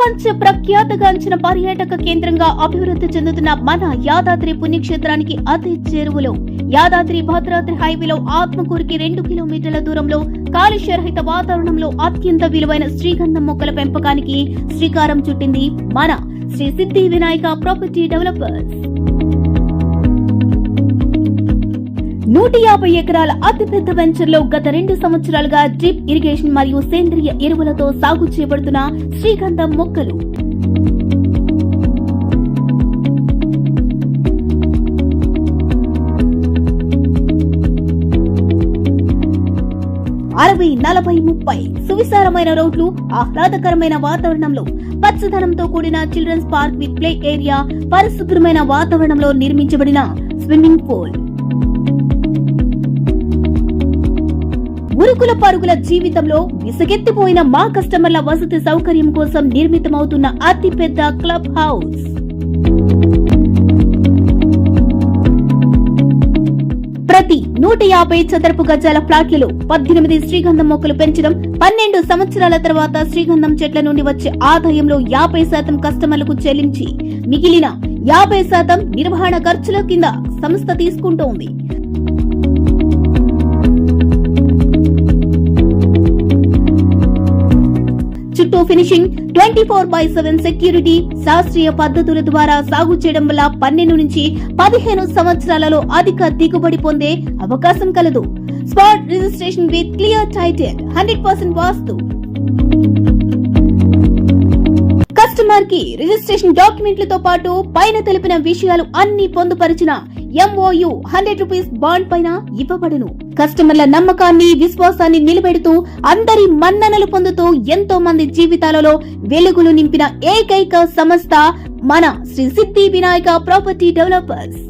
ప్రపంచ ప్రఖ్యాతగాంచిన పర్యాటక కేంద్రంగా అభివృద్ధి చెందుతున్న మన యాదాద్రి పుణ్యక్షేత్రానికి అతి చేరువలో యాదాద్రి భద్రాద్రి హైవేలో ఆత్మకూరుకి 2 కిలోమీటర్ల దూరంలో కాలుష్యరహిత వాతావరణంలో అత్యంత విలువైన శ్రీగంధం మొక్కల పెంపకానికి శ్రీకారం చుట్టింది మన శ్రీ సిద్ధి వినాయక ప్రాపర్టీ డెవలపర్స్. 150 ఎకరాల అతిపెద్ద వెంచర్ లో గత 2 సంవత్సరాలుగా డ్రిప్ ఇరిగేషన్ మరియు సేంద్రియ ఎరువులతో సాగు చేయబడుతున్న శ్రీగంధం మొక్కలు. అరవై 40-30 సువిశాలమైన రోడ్లు, ఆహ్లాదకరమైన వాతావరణంలో పచ్చదనంతో కూడిన children's park with play area, పరిశుభ్రమైన వాతావరణంలో నిర్మించబడిన స్విమ్మింగ్ పూల్. ఉరుకుల పరుగుల జీవితంలో విసుగెత్తిపోయిన మా కస్టమర్ల వసతి సౌకర్యం కోసం నిర్మితమవుతున్న అతిపెద్ద క్లబ్ హౌస్. ప్రతి 150 చదరపు గజాల ప్లాట్లలో 18 శ్రీగంధం మొక్కలు పెంచడం, 12 సంవత్సరాల తర్వాత శ్రీగంధం చెట్ల నుండి వచ్చే ఆదాయంలో 50% కస్టమర్లకు చెల్లించి మిగిలిన 50% నిర్వహణ ఖర్చుల కింద సంస్థ తీసుకుంటోంది. చుట్టూ ఫినిషింగ్, 24/7 సెక్యూరిటీ, శాస్త్రీయ పద్ధతుల ద్వారా సాగు చేయడం వల్ల 12 నుంచి 15 సంవత్సరాలలో అధిక దిగుబడి పొందే అవకాశం కలదు. Spot registration with clear title, 100% vastu. Customer కి రిజిస్ట్రేషన్ డాక్యుమెంట్లతో పాటు పైన తెలిపిన విషయాలు అన్ని పొందుపరిచిన MOU 100 రూపీస్ బాండ్ పైన ఇవ్వబడును. కస్టమర్ల నమ్మకాన్ని, విశ్వాసాన్ని నిలబెడుతూ అందరి మన్ననలు పొందుతూ ఎంతో మంది జీవితాలలో వెలుగులు నింపిన ఏకైక సంస్థ మన శ్రీ సిద్ధి వినాయక ప్రాపర్టీ డెవలపర్స్.